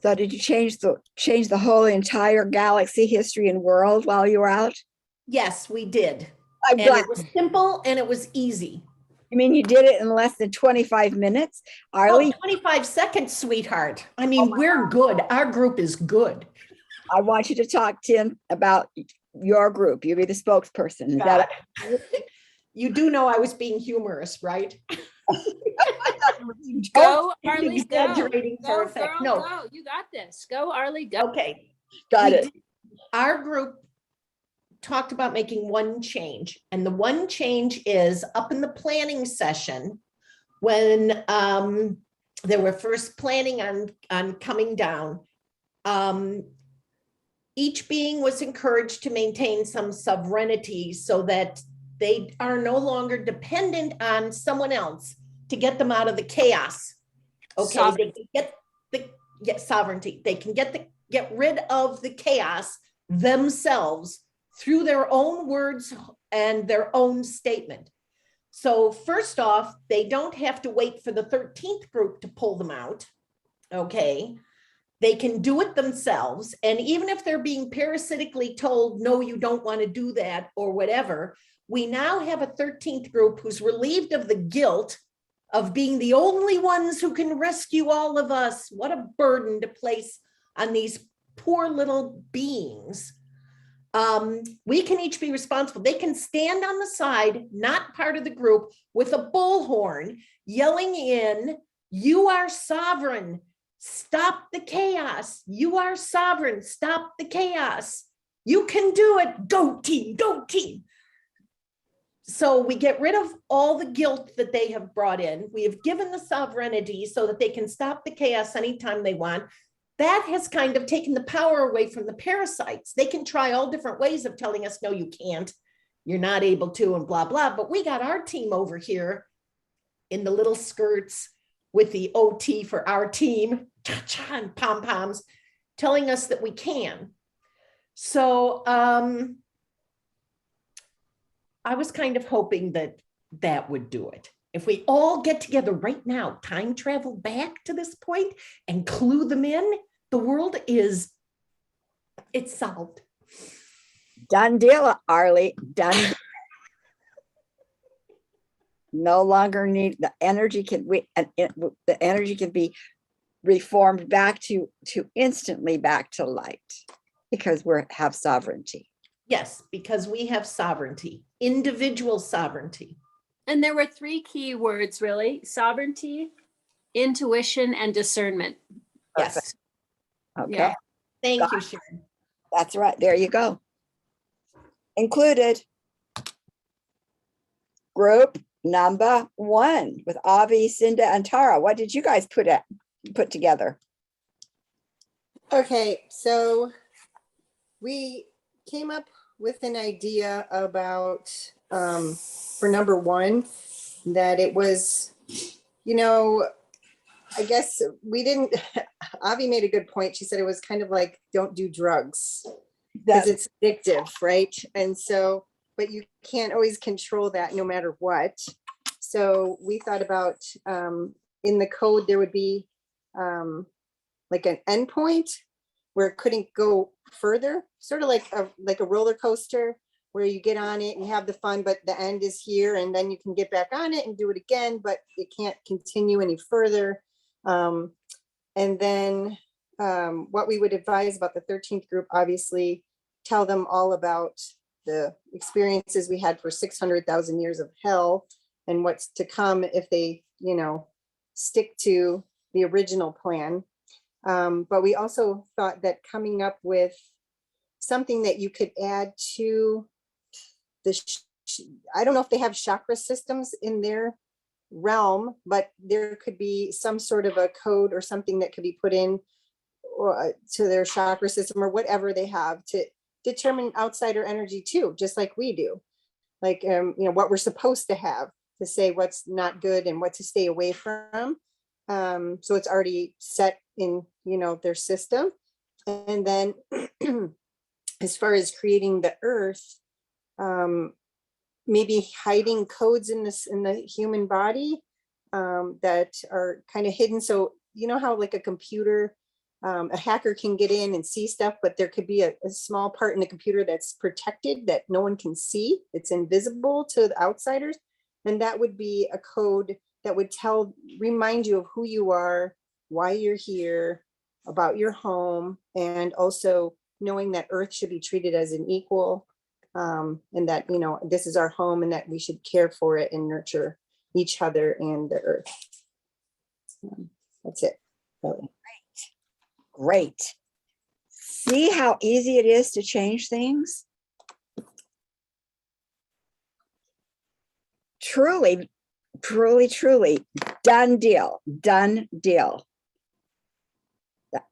So did you change the whole entire galaxy history and world while you were out? Yes, we did. I'm And glad. it was simple and it was easy. You mean you did it in less than 25 minutes? Oh, Arlie, 25 seconds, sweetheart. I mean, we're good. Our group is good. I want you to talk, Tim, about your group. You'll be the spokesperson. Is that You do know I was being humorous, right? Go, Arlie, exaggerating go. for Go, effect. girl, No. go. You got this. Go, Arlie, go. Okay. got it? Our group talked about making one change, and the one change is up in the planning session when they were first planning on coming down. Each being was encouraged to maintain some sovereignty so that they are no longer dependent on someone else to get them out of the chaos. Okay, Sovereignty. they can get sovereignty. They can get rid of the chaos themselves through their own words and their own statement. So first off, they don't have to wait for the 13th group to pull them out. Okay. They can do it themselves. And even if they're being parasitically told, no, you don't want to do that or whatever, we now have a 13th group who's relieved of the guilt of being the only ones who can rescue all of us. What a burden to place on these poor little beings. We can each be responsible. They can stand on the side, not part of the group, with a bullhorn yelling in, you are sovereign. Stop the chaos. You are sovereign. Stop the chaos. You can do it. Go team, go team. So we get rid of all the guilt that they have brought in. We have given the sovereignty so that they can stop the chaos anytime they want. That has kind of taken the power away from the parasites. They can try all different ways of telling us, no, you can't. You're not able to, and blah, blah. But we got our team over here in the little skirts with the OT for our team, cha-cha and pom-poms, telling us that we can. So I was kind of hoping that that would do it. If we all get together right now, time travel back to this point and clue them in, the world it's solved. Done deal, Arlie. Done. No longer need the energy the energy can be reformed back to instantly back to light because we have sovereignty. Yes, because we have sovereignty, individual sovereignty. And there were 3 key words, really: sovereignty, intuition, and discernment. Yes. Okay. Yeah. Thank you, Sharon. That's right. There you go. Included. Group number 1 with Avi, Cinda, and Tara. What did you guys put together? Okay, so we came up with an idea about for number 1 that it was, I guess we didn't, Avi made a good point. She said it was kind of like, don't do drugs because it's addictive, right? And so, but you can't always control that no matter what. So we thought about in the code, there would be like an endpoint where it couldn't go further, sort of like a roller coaster where you get on it and have the fun, but the end is here and then you can get back on it and do it again, but it can't continue any further. And then what we would advise about the 13th group, obviously tell them all about the experiences we had for 600,000 years of hell and what's to come if they, stick to the original plan. But we also thought that coming up with something that you could add to I don't know if they have chakra systems in their realm, but there could be some sort of a code or something that could be put in to their chakra system or whatever they have to determine outsider energy too, just like we do. Like, what we're supposed to have to say what's not good and what to stay away from. So it's already set in, their system. And then as far as creating the earth, maybe hiding codes in the human body that are kind of hidden. So you know how like a computer a hacker can get in and see stuff, but there could be a small part in the computer that's protected that no one can see. It's invisible to the outsiders. And that would be a code that would remind you of who you are, why you're here, about your home, and also knowing that Earth should be treated as an equal, and that, this is our home and that we should care for it and nurture each other and the Earth. That's it. Really. Great. See how easy it is to change things? Truly, truly, truly, done deal, done deal.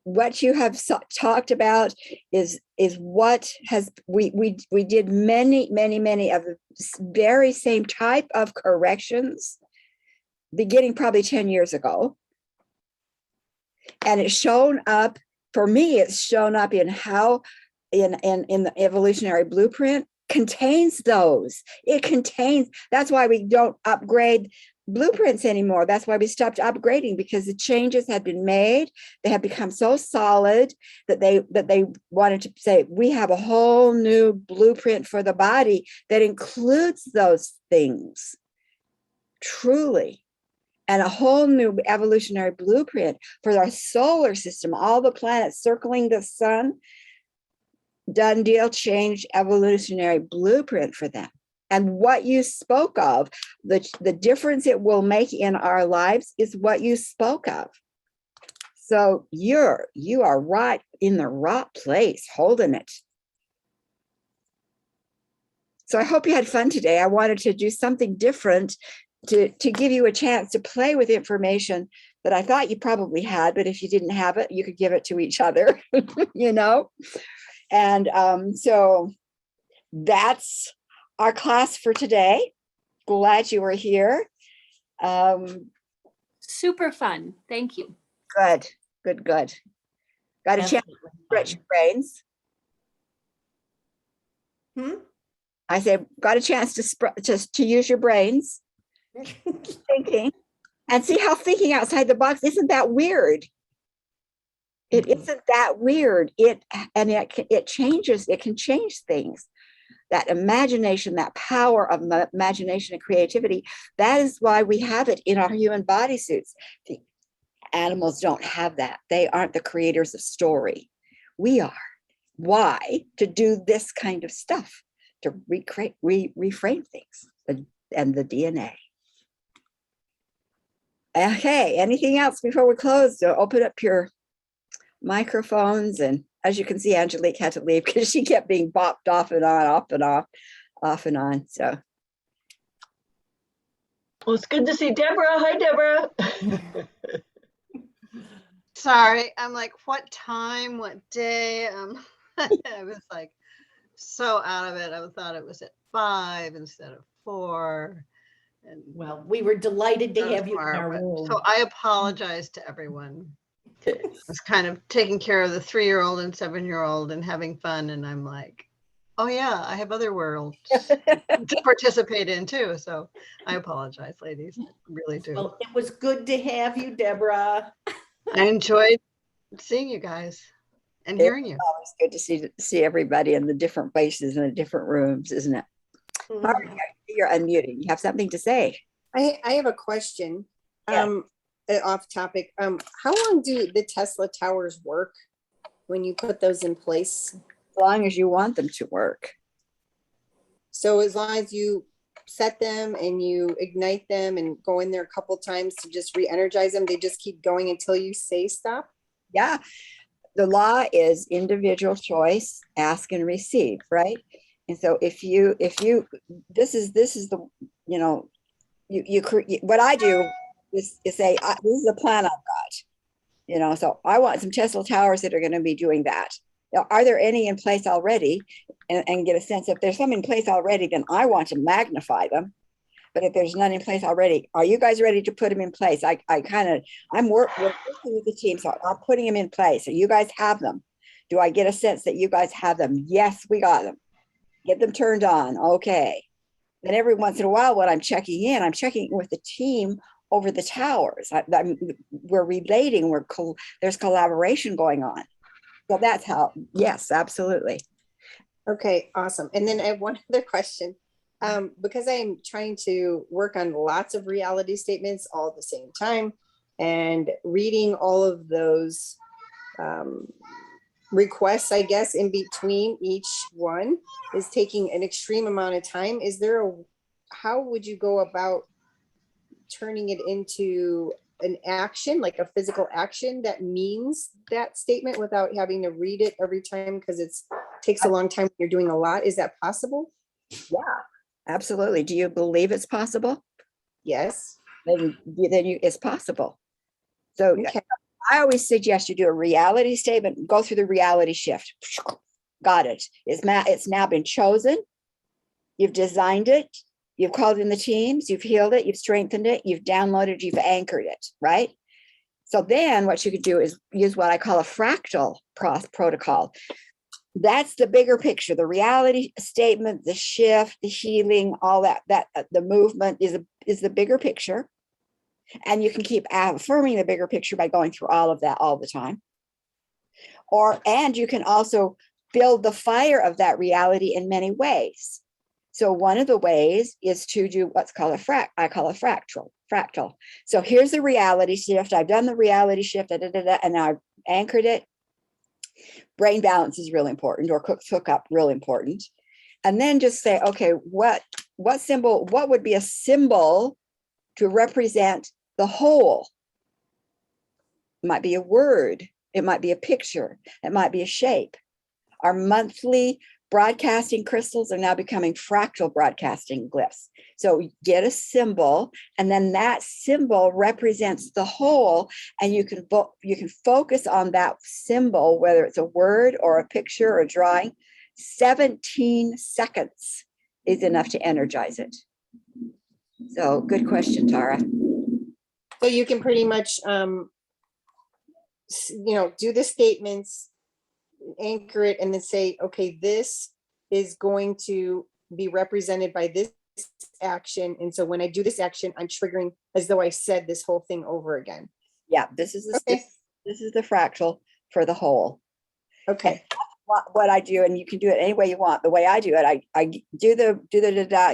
What you have talked about is what has we did many of the very same type of corrections beginning probably 10 years ago. And it's shown up, for me, it's shown up in how in the evolutionary blueprint contains those. It contains, that's why we don't upgrade blueprints anymore. That's why we stopped upgrading, because the changes had been made. They have become so solid that they wanted to say, we have a whole new blueprint for the body that includes those things. Truly. And a whole new evolutionary blueprint for our solar system, all the planets circling the sun. Done deal, change evolutionary blueprint for them. And what you spoke of, the difference it will make in our lives is what you spoke of. So you are right in the right place, holding it. So I hope you had fun today. I wanted to do something different to give you a chance to play with information that I thought you probably had, but if you didn't have it, you could give it to each other, And so that's our class for today. Glad you were here. Super fun. Thank you. Good. Got a chance to stretch your brains. I said, got a chance to use your brains. Thinking and see how thinking outside the box isn't that weird. It isn't that weird. It changes. It can change things. That imagination, that power of imagination and creativity, that is why we have it in our human bodysuits. The animals don't have that. They aren't the creators of story. We are. Why? To do this kind of stuff, to reframe things, and the DNA. Okay, anything else before we close? So open up your microphones. And as you can see, Angelique had to leave because she kept being bopped off and on, off and on. So. Well, it's good to see Deborah. Hi, Deborah. Sorry, I'm like, what time, what day? I was like so out of it. I thought it was at 5 instead of 4. And Well, we were delighted to have you in our room. so I apologize to everyone. I was kind of taking care of the 3-year-old and 7-year-old and having fun. And I'm like, oh yeah, I have other worlds to participate in too. So I apologize, ladies. I really do. Well, it was good to have you, Deborah. I enjoyed seeing you guys and hearing you. Always good to see everybody in the different places and the different rooms, isn't it? Mhm. All right, you're unmuted. You have something to say. I have a question. Yeah. Off topic. How long do the Tesla towers work when you put those in place? As long as you want them to work. So as long as you set them and you ignite them and go in there a couple times to just re-energize them, they just keep going until you say stop? Yeah. The law is individual choice, ask and receive, right? And so if you this is the, what I do is say, this is a plan I've got, so I want some Tesla towers that are going to be doing that. Now, are there any in place already? And get a sense, if there's some in place already, then I want to magnify them. But if there's none in place already, are you guys ready to put them in place? I'm working with the team, so I'm putting them in place. So you guys have them. Do I get a sense that you guys have them? Yes, we got them. Get them turned on. Okay. Then every once in a while, when I'm checking in with the team over the towers. We're relating, there's collaboration going on. So that's how, yes, absolutely. Okay, awesome. And then I have one other question. Because I'm trying to work on lots of reality statements all at the same time, and reading all of those requests, I guess, in between each one is taking an extreme amount of time. How would you go about turning it into an action, like a physical action that means that statement without having to read it every time? Because it takes a long time when you're doing a lot. Is that possible? Yeah, absolutely. Do you believe it's possible? Yes. It's possible. So Okay. I always suggest you do a reality statement, go through the reality shift. Got it. It's now been chosen. You've designed it. You've called in the teams. You've healed it. You've strengthened it. You've downloaded. You've anchored it, right? So then what you could do is use what I call a fractal protocol. That's the bigger picture. The reality statement, the shift, the healing, all that the movement is the bigger picture. And you can keep affirming the bigger picture by going through all of that all the time. And you can also build the fire of that reality in many ways. So one of the ways is to do what's called I call a fractal. So here's the reality shift. I've done the reality shift, and now I've anchored it. Brain balance is really important, or hook up, really important. And then just say, okay, what would be a symbol to represent the whole? It might be a word. It might be a picture. It might be a shape. Our monthly broadcasting crystals are now becoming fractal broadcasting glyphs. So get a symbol, and then that symbol represents the whole, and you can focus on that symbol, whether it's a word or a picture or a drawing. 17 seconds is enough to energize it. So good question, Tara. So you can pretty much, do the statements, anchor it, and then say, okay, this is going to be represented by this action. And so when I do this action, I'm triggering as though I said this whole thing over again. Yeah, this is Okay. this is the fractal for the whole. Okay. What I do, and you can do it any way you want. The way I do it, I do the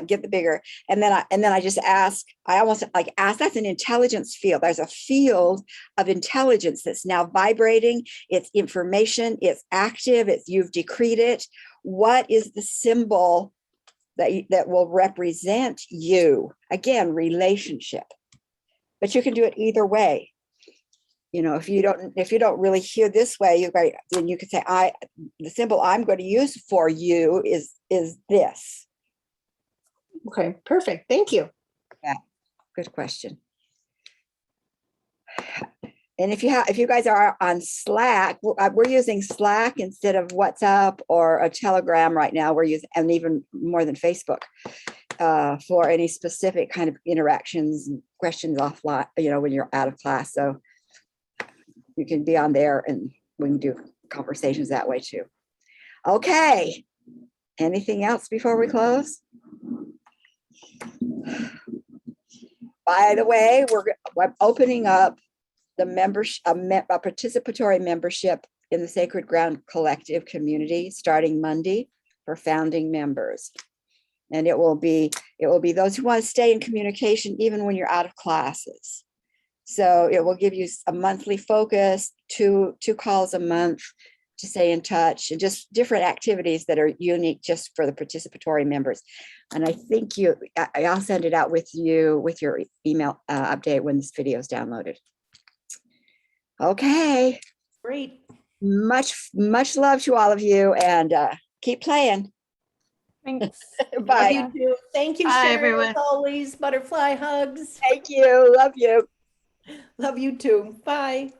get the bigger, and then I just ask. I almost like ask. That's an intelligence field. There's a field of intelligence that's now vibrating. It's information. It's active. You've decreed it. What is the symbol that will represent you? Again, relationship. But you can do it either way. If you don't really hear this way, then you could say, the symbol I'm going to use for you is this. Okay, perfect. Thank you. Yeah, good question. And if you guys are on Slack, we're using Slack instead of WhatsApp or a Telegram right now. We're using, and even more than Facebook, for any specific kind of interactions and questions offline, when you're out of class. So you can be on there, and we can do conversations that way too. Okay. Anything else before we close? By the way, we're opening up the membership, a participatory membership in the Sacred Ground Collective community starting Monday for founding members. And it will be those who want to stay in communication even when you're out of classes. So it will give you a monthly focus, two calls a month to stay in touch, and just different activities that are unique just for the participatory members. And I think I'll send it out with your email update when this video is downloaded. Okay. Great. Much love to all of you, and keep playing. Thanks. Bye. Love you too. Thank you, Bye, Sharon, everyone. as always. Butterfly hugs. Thank you. Love you. Love you too. Bye.